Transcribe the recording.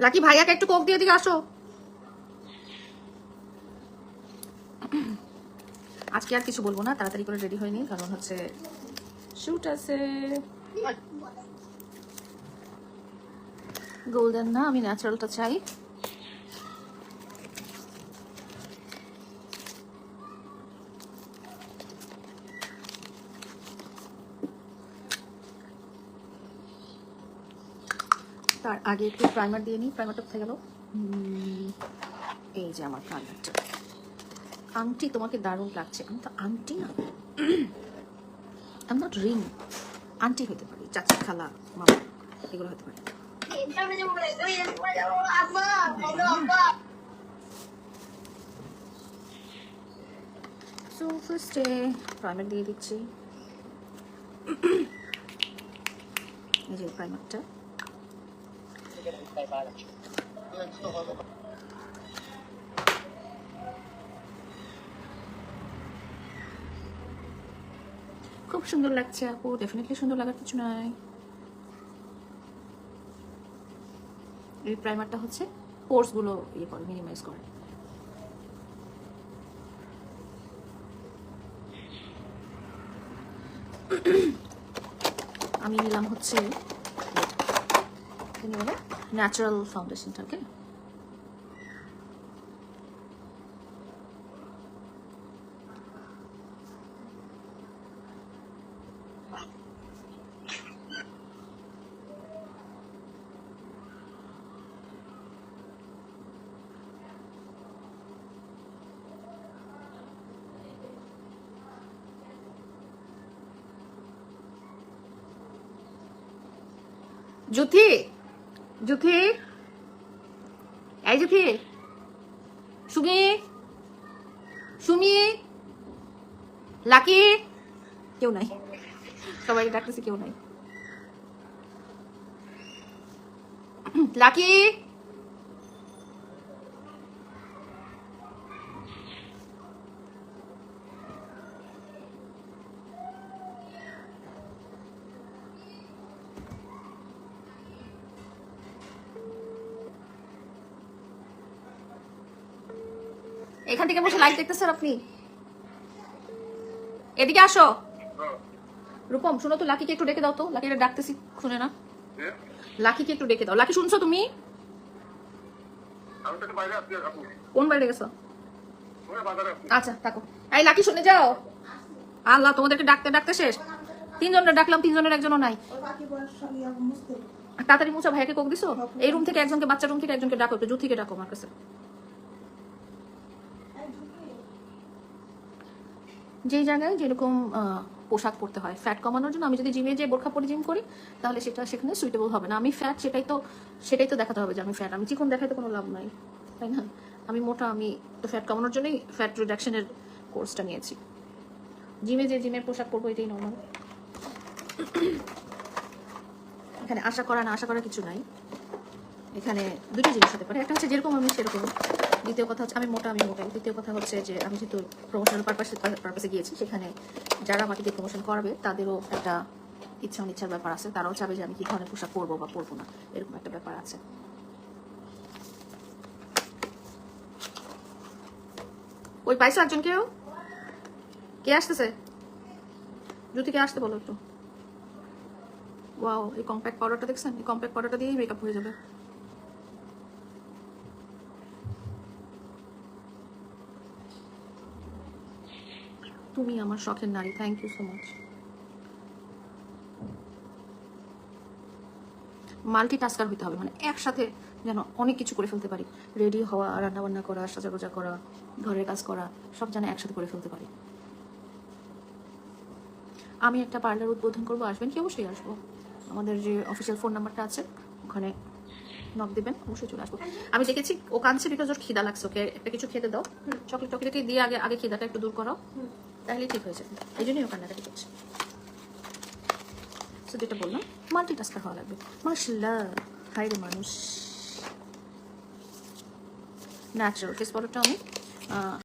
Lucky ভাইয়াকে একটু Coke দিয়ে দিকে আসো। আজকে আর কিছু বলবো না, তাড়াতাড়ি করে রেডি হয়নি, কারণ হচ্ছে শুট আছে। গোল্ডেন না, আমি ন্যাচারালটা চাই। তার আগে একটু প্রাইমার দিয়ে নিই। প্রাইমারটা কোথায় গেল? এই যে আমার প্রাইমারটা। আংটি তোমাকে দারুণ লাগছে। আমি তো আংটি না, আমি নট রিং, আন্টি হতে পারি, চাচা, খালা, মামা, এগুলো হতে পারে। সো ফার্স্টে প্রাইমার দিয়ে দিচ্ছি। এই যে প্রাইমারটা, খুব সুন্দর লাগছে আপু। ডেফিনেটলি সুন্দর লাগার কিছু নাই। এই প্রাইমারটা হচ্ছে পোর্স গুলো ইয়ে করে, মিনিমাইজ করে। আমি নিলাম হচ্ছে ন্যাচারাল ফাউন্ডেশনটা। ওকে, জুথি, জুথি, এই জুথি, সুমি, সুমি, লাকি, কেউ নাই, সবাই ডাকতেছি, কেউ নাই। লাকি, এখান থেকে বসে লাইভ দেখতেছেন আপনি? এদিকে আসো। রূপম শুনো তো, লাকিকে একটু ডেকে দাও তো। লাকিকে ডাকতেছি, শুনে না। লাকিকে একটু ডেকে দাও। লাকি শুনছো তুমি? কোন বাইরে গেছো? আচ্ছা থাকো। এই লাকি শুনে যাও। আল্লাহ, তোমাদেরকে ডাকতে ডাকতে শেষ। তিনজনের ডাকলাম, তিনজনের একজনও নাই। তাড়াতাড়ি মুছা, ভাইয়াকে কোক দিছো? এই রুম থেকে একজনকে, বাচ্চা রুম থেকে একজনকে ডাকো, একটু জুথিকে ডাকো আমার কাছে। যেই জায়গায় যেরকম পোশাক পরতে হয় ফ্যাট কমানোর জন্য, আমি যদি জিমে যে বোরখা পরে জিম করি, তাহলে সেটা সেখানে সুইটেবল হবে না। আমি ফ্যাট, সেটাই তো দেখাতে হবে যে আমি ফ্যাট। আমি চিকন দেখাতে কোনো লাভ নাই, তাই না? আমি মোটা, আমি তো ফ্যাট কমানোর জন্যই ফ্যাট রিডাকশনের কোর্সটা নিয়েছি। জিমে যে জিমের পোশাক পরবো, এটাই নর্মাল। এখানে আশা করা না আশা করা কিছু নাই। এখানে দুটো জিনিস হতে পারে, একটা হচ্ছে যেরকম আমি সেরকম, দ্বিতীয় কথা হচ্ছে আমি মোটা, আমি মোটাই। তৃতীয় কথা হচ্ছে যে আমি যেহেতু প্রমোশনাল পারপাসে গিয়েছি, সেখানে যারা আমাকে দিয়ে প্রমোশন করাবে তাদেরও একটা ইচ্ছা অনিচ্ছার ব্যাপার আছে। তারাও চাবে যে আমি কি ধরনের পোশাক পরবো বা পরবো না, এরকম একটা ব্যাপার আছে। ওই পাইছো একজনকেও? কে আসতেছে? জ্যোতিকে আসতে বলো একটু। ওয়াও, এই কম্প্যাক্ট পাউডারটা দেখছেন? এই কম্প্যাক্ট পাউডারটা দিয়েই মেকআপ হয়ে যাবে। তুমি আমার শখের নারী, thank you so much. Multitasker হইতে হবে, মানে একসাথে যেন অনেক কিছু করে ফেলতে পারি। রেডি হওয়া, রান্নাবান্না করা, সাজাগোজা করা, ঘরের কাজ করা, সব যেন একসাথে করে ফেলতে পারি। আমি একটা পার্লার উদ্বোধন করবো, আসবেন কি? অবশ্যই আসবো। আমাদের যে অফিসিয়াল ফোন নাম্বারটা আছে, ওখানে নক দিবেন, অবশ্যই চলে আসবো। আমি দেখেছি ও কাঁদছে বিকজ ওর খিদা লাগছে। ওকে একটা কিছু খেতে দাও, চকলেট টকলেট দিয়ে আগে আগে খিদাটা একটু দূর করো, তাহলে ঠিক হয়ে যাবে। এই জন্যই ও কান্নাকাটি করছে। সো যেটা বললাম, মাল্টিটাস্কার হওয়া লাগবে। মাশাআল্লাহ, হাই রে মানুষ। ন্যাচারাল ফেস পাউডারটা আমি